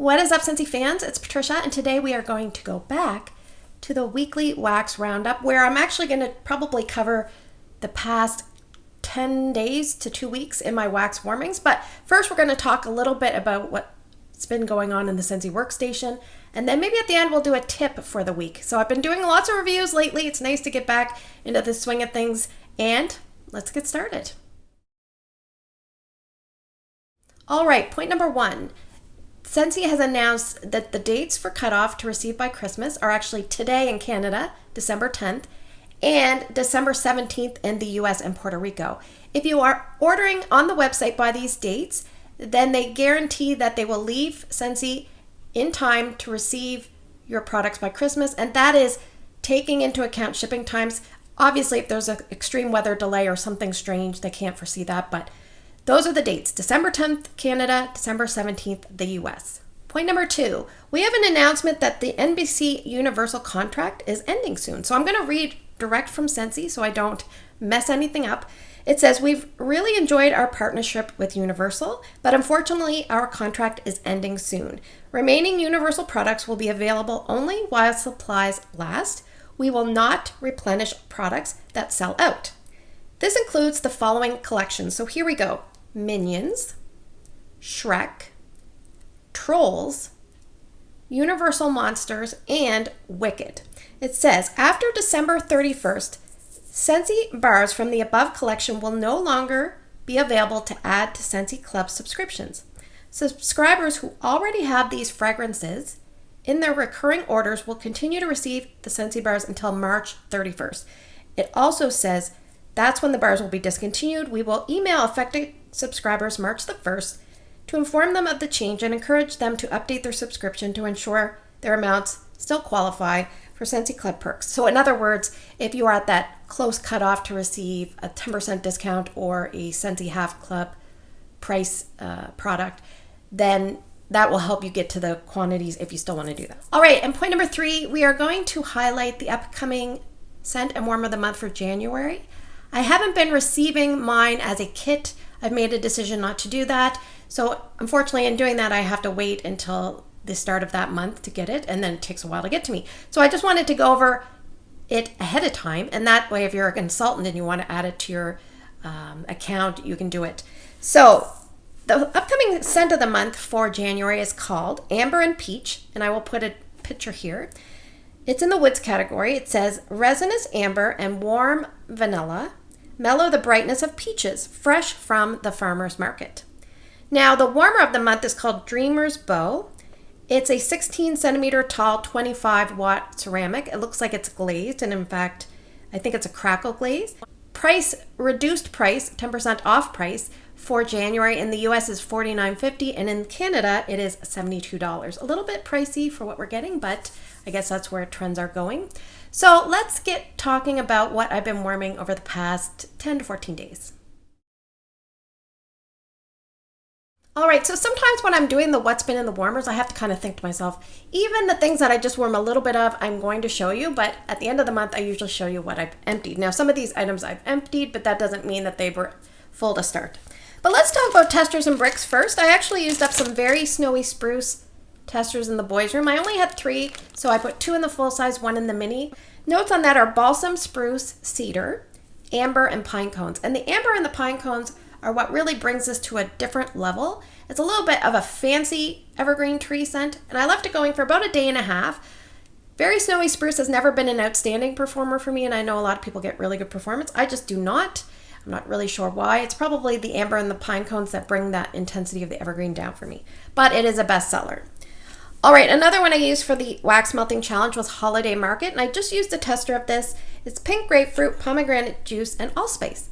What is up, Scentsy fans? It's Patricia, and today we are going to go back to the weekly wax roundup, where I'm actually going to probably cover the past 10 days to 2 weeks in my wax warmings. But first, we're going to talk a little bit about what's been going on in the Scentsy workstation, and then maybe at the end we'll do a tip for the week. So I've been doing lots of reviews lately. It's nice to get back into the swing of things, and let's get started. All right, point number 1. Scentsy has announced that the dates for cutoff to receive by Christmas are actually today in Canada, December 10th, and December 17th in the US and Puerto Rico. If you are ordering on the website by these dates, then they guarantee that they will leave Scentsy in time to receive your products by Christmas, and that is taking into account shipping times. Obviously, if there's an extreme weather delay or something strange, they can't foresee that, but those are the dates: December 10th, Canada, December 17th, the US. Point number 2, we have an announcement that the NBC Universal contract is ending soon. So I'm going to read direct from Scentsy so I don't mess anything up. It says, "We've really enjoyed our partnership with Universal, but unfortunately our contract is ending soon. Remaining Universal products will be available only while supplies last. We will not replenish products that sell out. This includes the following collections." So here we go: Minions, Shrek, Trolls, Universal Monsters, and Wicked. It says, after December 31st, Scentsy bars from the above collection will no longer be available to add to Scentsy Club subscriptions. Subscribers who already have these fragrances in their recurring orders will continue to receive the Scentsy bars until March 31st. It also says that's when the bars will be discontinued. We will email affected subscribers March the 1st to inform them of the change and encourage them to update their subscription to ensure their amounts still qualify for Scentsy Club perks. So in other words, if you are at that close cutoff to receive a 10% discount or a Scentsy half club price product, then that will help you get to the quantities if you still want to do that. All right, and point number 3, we are going to highlight the upcoming scent and warm of the month for January. I haven't been receiving mine as a kit. I've made a decision not to do that. So unfortunately, in doing that, I have to wait until the start of that month to get it, and then it takes a while to get to me. So I just wanted to go over it ahead of time, and that way if you're a consultant and you want to add it to your account, you can do it. So the upcoming scent of the month for January is called Amber and Peach, and I will put a picture here. It's in the woods category. It says, resinous amber and warm vanilla mellow the brightness of peaches, fresh from the farmer's market. Now, the warmer of the month is called Dreamer's Bow. It's a 16 centimeter tall, 25 watt ceramic. It looks like it's glazed, and in fact, I think it's a crackle glaze. Price, reduced price, 10% off price for January in the US is $49.50, and in Canada it is $72. A little bit pricey for what we're getting, but I guess that's where trends are going. So let's get talking about what I've been warming over the past 10 to 14 days. All right, so sometimes when I'm doing the what's been in the warmers, I have to kind of think to myself, even the things that I just warm a little bit of, I'm going to show you, but at the end of the month, I usually show you what I've emptied. Now, some of these items I've emptied, but that doesn't mean that they were full to start. But let's talk about testers and bricks first. I actually used up some very snowy spruce testers in the boys' room. I only had 3, so I put 2 in the full size, 1 in the mini. Notes on that are balsam, spruce, cedar, amber, and pine cones. And the amber and the pine cones are what really brings this to a different level. It's a little bit of a fancy evergreen tree scent, and I left it going for about a day and a half. Very snowy spruce has never been an outstanding performer for me, and I know a lot of people get really good performance. I just do not. I'm not really sure why. It's probably the amber and the pine cones that bring that intensity of the evergreen down for me, but it is a bestseller. All right, another one I used for the wax melting challenge was Holiday Market, and I just used a tester of this. It's pink grapefruit, pomegranate juice, and allspice.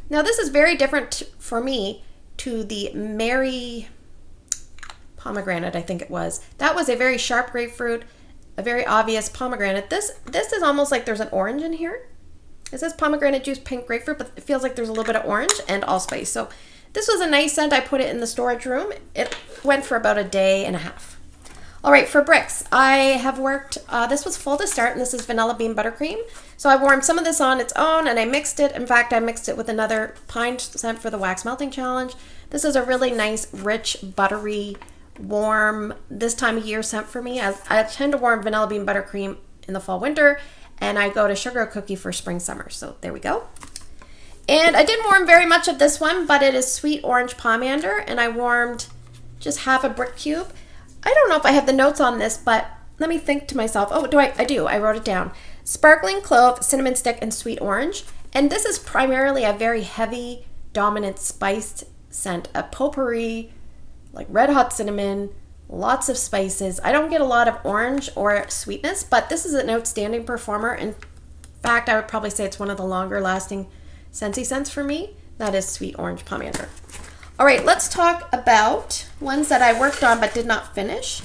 Now this is very different for me to the Merry pomegranate, I think it was. That was a very sharp grapefruit, a very obvious pomegranate. This is almost like there's an orange in here. It says pomegranate juice, pink grapefruit, but it feels like there's a little bit of orange and allspice. So this was a nice scent. I put it in the storage room. It went for about a day and a half. All right, for bricks, I have worked, this was full to start, and this is Vanilla Bean Buttercream. So I warmed some of this on its own, and I mixed it. In fact, I mixed it with another pine scent for the Wax Melting Challenge. This is a really nice, rich, buttery warm this time of year scent for me. I tend to warm vanilla bean buttercream in the fall winter, and I go to sugar cookie for spring summer. So there we go. And I didn't warm very much of this one, but it is sweet orange pomander, and I warmed just half a brick cube. I don't know if I have the notes on this, but let me think to myself. Oh, I do. I wrote it down. Sparkling clove, cinnamon stick, and sweet orange. And this is primarily a very heavy, dominant spiced scent, a potpourri, like red hot cinnamon, lots of spices. I don't get a lot of orange or sweetness, but this is an outstanding performer. In fact, I would probably say it's one of the longer lasting Scentsy scents for me. That is sweet orange pomander. All right, let's talk about ones that I worked on but did not finish.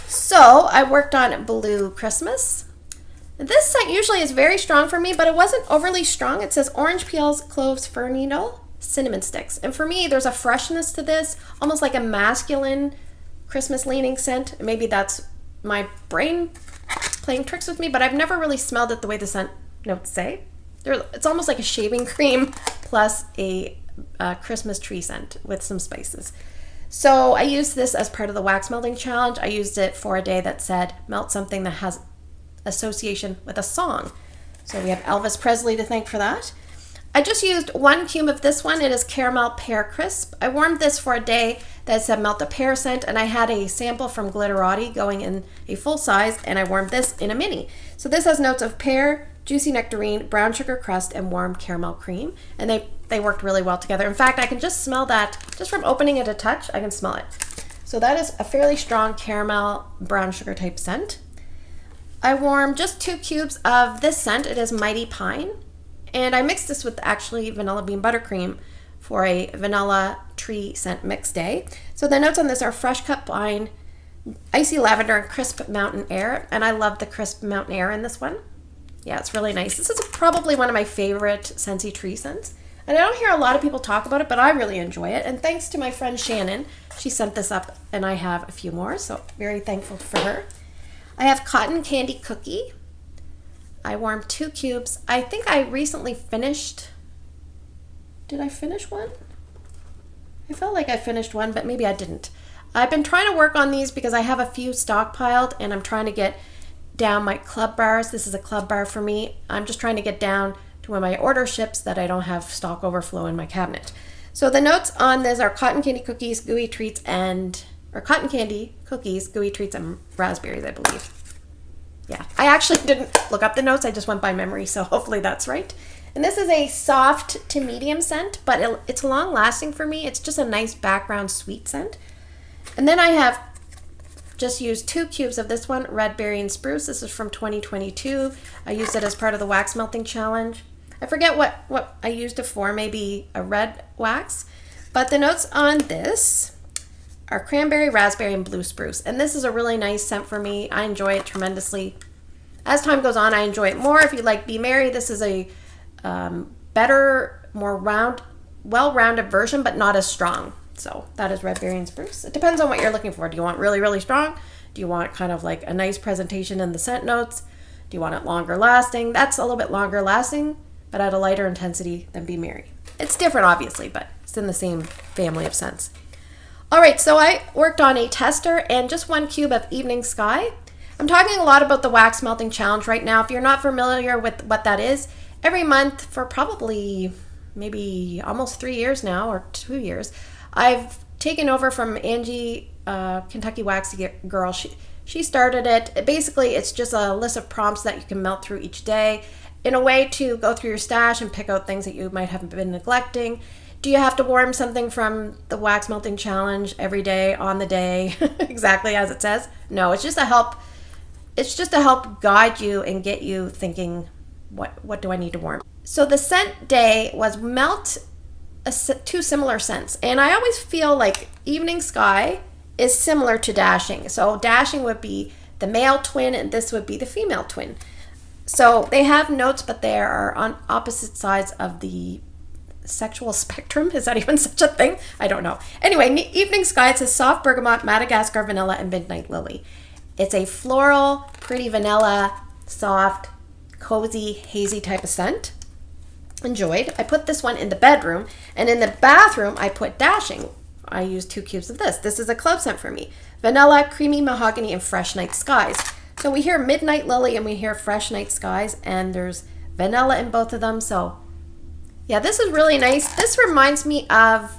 So I worked on Blue Christmas. This scent usually is very strong for me, but it wasn't overly strong. It says orange peels, cloves, fir needle, cinnamon sticks. And for me, there's a freshness to this, almost like a masculine Christmas leaning scent. Maybe that's my brain playing tricks with me, but I've never really smelled it the way the scent notes say. It's almost like a shaving cream plus a Christmas tree scent with some spices. So I used this as part of the wax melting challenge. I used it for a day that said melt something that has association with a song. So we have Elvis Presley to thank for that. I just used 1 cube of this one. It is Caramel Pear Crisp. I warmed this for a day that said melt a pear scent, and I had a sample from Glitterati going in a full size, and I warmed this in a mini. So this has notes of pear, juicy nectarine, brown sugar crust, and warm caramel cream, and they worked really well together. In fact, I can just smell that, just from opening it a touch, I can smell it. So that is a fairly strong caramel brown sugar type scent. I warmed just 2 cubes of this scent. It is Mighty Pine. And I mixed this with actually vanilla bean buttercream for a vanilla tree scent mix day. So the notes on this are fresh cut pine, icy lavender, and crisp mountain air. And I love the crisp mountain air in this one. Yeah, it's really nice. This is probably one of my favorite Scentsy tree scents. And I don't hear a lot of people talk about it, but I really enjoy it. And thanks to my friend Shannon, she sent this up, and I have a few more. So very thankful for her. I have Cotton Candy Cookie. I warmed 2 cubes. I think I recently finished. Did I finish one? I felt like I finished one, but maybe I didn't. I've been trying to work on these because I have a few stockpiled, and I'm trying to get down my club bars. This is a club bar for me. I'm just trying to get down to when my order ships that I don't have stock overflow in my cabinet. So the notes on this are cotton candy cookies, gooey treats, or cotton candy cookies, gooey treats, and raspberries, I believe. Yeah, I actually didn't look up the notes. I just went by memory, so hopefully that's right. And this is a soft to medium scent, but it's long lasting for me. It's just a nice background sweet scent. And then I have just used 2 cubes of this one, Red Berry and Spruce. This is from 2022. I used it as part of the wax melting challenge. I forget what I used it for, maybe a red wax. But the notes on this are cranberry, raspberry, and blue spruce. And this is a really nice scent for me. I enjoy it tremendously. As time goes on, I enjoy it more. If you like Be Merry, this is a better, more well-rounded version, but not as strong. So that is Red Berry and Spruce. It depends on what you're looking for. Do you want really, really strong? Do you want kind of like a nice presentation in the scent notes? Do you want it longer lasting? That's a little bit longer lasting, but at a lighter intensity than Be Merry. It's different, obviously, but it's in the same family of scents. All right, so I worked on a tester and just 1 cube of Evening Sky. I'm talking a lot about the wax melting challenge right now. If you're not familiar with what that is, every month for probably maybe almost 3 years now, or 2 years, I've taken over from Angie, Kentucky Waxy Girl. She started it. Basically, it's just a list of prompts that you can melt through each day in a way to go through your stash and pick out things that you might have been neglecting. Do you have to warm something from the wax melting challenge every day on the day, exactly as it says? No, it's just a help. It's just to help guide you and get you thinking, what do I need to warm? So the scent day was melt 2 similar scents, and I always feel like Evening Sky is similar to Dashing. So Dashing would be the male twin, and this would be the female twin. So they have notes, but they are on opposite sides of the sexual spectrum. Is that even such a thing? I don't know. Anyway, Evening Sky, it says soft bergamot, Madagascar vanilla, and midnight lily. It's a floral, pretty vanilla, soft, cozy, hazy type of scent. Enjoyed. I put this one in the bedroom, and in the bathroom I put Dashing I used 2 cubes of this. This is a club scent for me. Vanilla, creamy mahogany, and fresh night skies. So we hear midnight lily and we hear fresh night skies, and there's vanilla in both of them. So yeah, this is really nice. This reminds me of,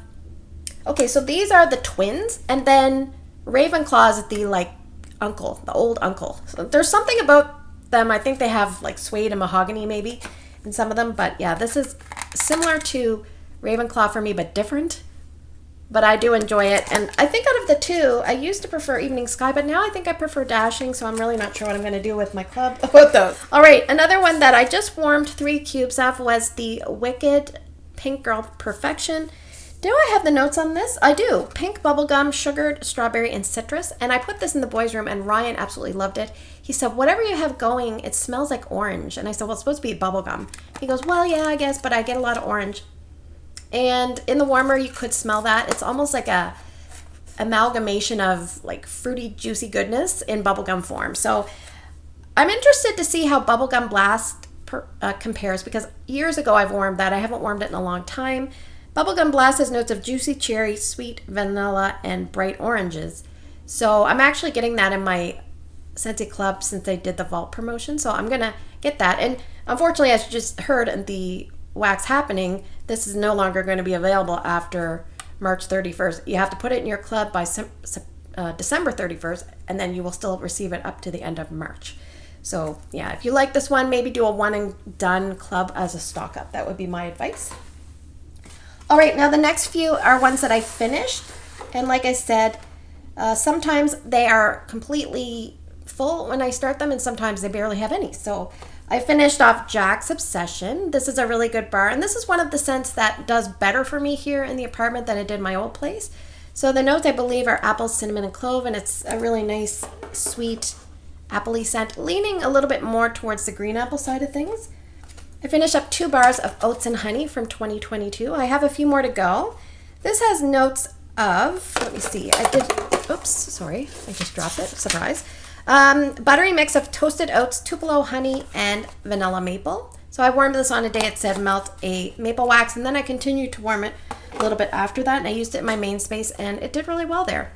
okay, so these are the twins, and then Ravenclaw is the like uncle, the old uncle. So there's something about them. I think they have like suede and mahogany maybe in some of them, but yeah, this is similar to Ravenclaw for me, but different. But I do enjoy it, and I think out of the 2, I used to prefer Evening Sky, but now I think I prefer Dashing, so I'm really not sure what I'm going to do with my club about those. All right, another one that I just warmed 3 cubes of was the Wicked Pink Girl Perfection. Do I have the notes on this? I do. Pink bubblegum, sugared, strawberry, and citrus. And I put this in the boys' room, and Ryan absolutely loved it. He said, whatever you have going, it smells like orange. And I said, well, it's supposed to be bubblegum. He goes, well, yeah, I guess, but I get a lot of orange. And in the warmer, you could smell that. It's almost like a amalgamation of like fruity, juicy goodness in bubblegum form. So I'm interested to see how Bubblegum Blast compares, because years ago I've warmed that. I haven't warmed it in a long time. Bubblegum Blast has notes of juicy cherry, sweet vanilla, and bright oranges. So I'm actually getting that in my Scentsy Club since they did the Vault promotion. So I'm going to get that. And unfortunately, as you just heard in the wax happening, this is no longer going to be available after March 31st. You have to put it in your club by December 31st, and then you will still receive it up to the end of March. So yeah, if you like this one, maybe do a one and done club as a stock up. That would be my advice. All right, now the next few are ones that I finished, and like I said, sometimes they are completely full when I start them, and sometimes they barely have any. So I finished off Jack's Obsession. This is a really good bar, and this is one of the scents that does better for me here in the apartment than it did my old place. So the notes, I believe, are apple, cinnamon, and clove, and it's a really nice, sweet, appley scent, leaning a little bit more towards the green apple side of things. I finished up 2 bars of Oats and Honey from 2022. I have a few more to go. This has notes of, let me see, oops, sorry, I just dropped it, surprise. Buttery mix of toasted oats, Tupelo honey, and vanilla maple. So I warmed this on a day. It said melt a maple wax, and then I continued to warm it a little bit after that, and I used it in my main space, and it did really well there.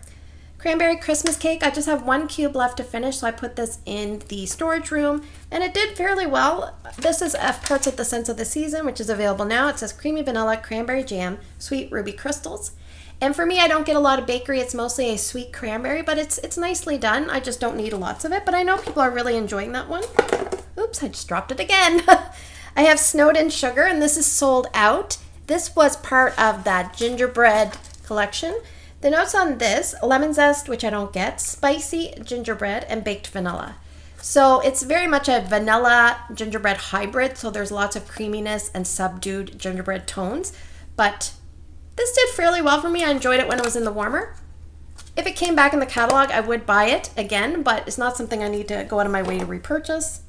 Cranberry Christmas cake. I just have 1 cube left to finish, so I put this in the storage room, and it did fairly well. This is Parts of the Scents of the Season, which is available now. It says creamy vanilla, cranberry jam, sweet ruby crystals. And for me, I don't get a lot of bakery. It's mostly a sweet cranberry, but it's nicely done. I just don't need lots of it, but I know people are really enjoying that one. Oops, I just dropped it again. I have Snowed in Sugar, and this is sold out. This was part of that gingerbread collection. The notes on this, lemon zest, which I don't get, spicy gingerbread, and baked vanilla. So it's very much a vanilla gingerbread hybrid, so there's lots of creaminess and subdued gingerbread tones, but this did fairly well for me. I enjoyed it when it was in the warmer. If it came back in the catalog, I would buy it again, but it's not something I need to go out of my way to repurchase.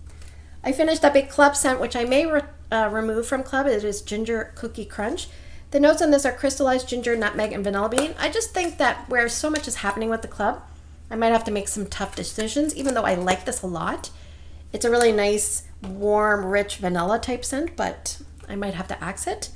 I finished up a club scent, which I may remove from club. It is Ginger Cookie Crunch. The notes on this are crystallized ginger, nutmeg, and vanilla bean. I just think that where so much is happening with the club, I might have to make some tough decisions, even though I like this a lot. It's a really nice, warm, rich vanilla type scent, but I might have to axe it.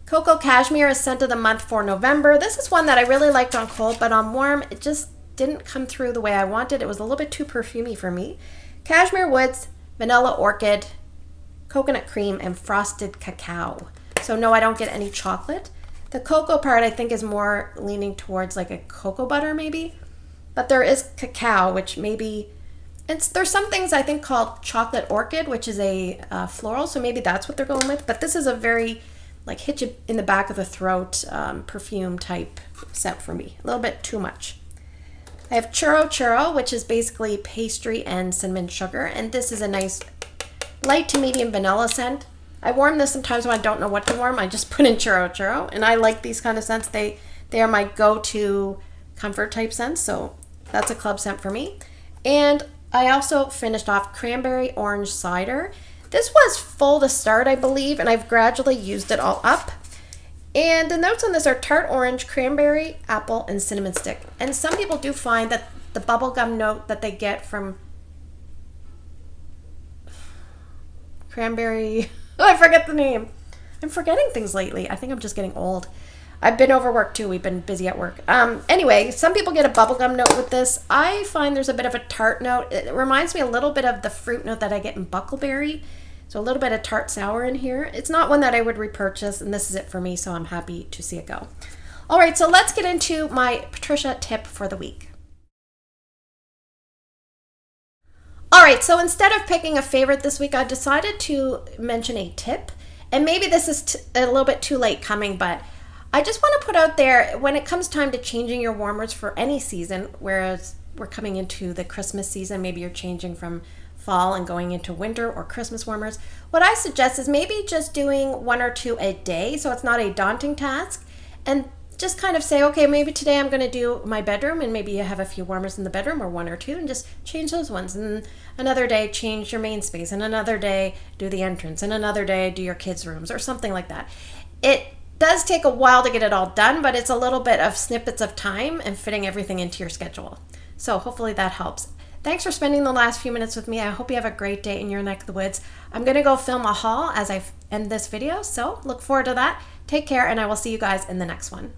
Cocoa Cashmere is scent of the month for November. This is one that I really liked on cold, but on warm, it just didn't come through the way I wanted. It was a little bit too perfumey for me. Cashmere Woods, Vanilla Orchid, Coconut Cream, and Frosted Cacao. So no, I don't get any chocolate. The cocoa part I think is more leaning towards like a cocoa butter maybe. But there is cacao, which maybe, there's some things I think called Chocolate Orchid, which is a floral, so maybe that's what they're going with. But this is a very like hit you in the back of the throat perfume type scent for me. A little bit too much. I have Churro Churro, which is basically pastry and cinnamon sugar, and this is a nice light to medium vanilla scent. I warm this sometimes when I don't know what to warm. I just put in Churro Churro, and I like these kind of scents. They are my go-to comfort type scents, so that's a club scent for me. And I also finished off Cranberry Orange Cider. This was full to start, I believe, and I've gradually used it all up. And the notes on this are tart orange, cranberry, apple, and cinnamon stick. And some people do find that the bubblegum note that they get from cranberry, I forget the name. I'm forgetting things lately. I think I'm just getting old. I've been overworked too. We've been busy at work. Anyway, some people get a bubblegum note with this. I find there's a bit of a tart note. It reminds me a little bit of the fruit note that I get in Buckleberry. So a little bit of tart sour in here. It's not one that I would repurchase, and this is it for me, so I'm happy to see it go. All right, so let's get into my Patricia tip for the week. All right, so instead of picking a favorite this week, I decided to mention a tip. And maybe this is a little bit too late coming, but I just want to put out there, when it comes time to changing your warmers for any season, whereas we're coming into the Christmas season, maybe you're changing from fall and going into winter or Christmas warmers, what I suggest is maybe just doing 1 or 2 a day, so it's not a daunting task, and just kind of say, okay, maybe today I'm going to do my bedroom, and maybe you have a few warmers in the bedroom, or 1 or 2, and just change those ones. And another day, change your main space, and another day, do the entrance, and another day, do your kids' rooms, or something like that. It does take a while to get it all done, but it's a little bit of snippets of time and fitting everything into your schedule. So hopefully that helps. Thanks for spending the last few minutes with me. I hope you have a great day in your neck of the woods. I'm going to go film a haul as I end this video, so look forward to that. Take care, and I will see you guys in the next one.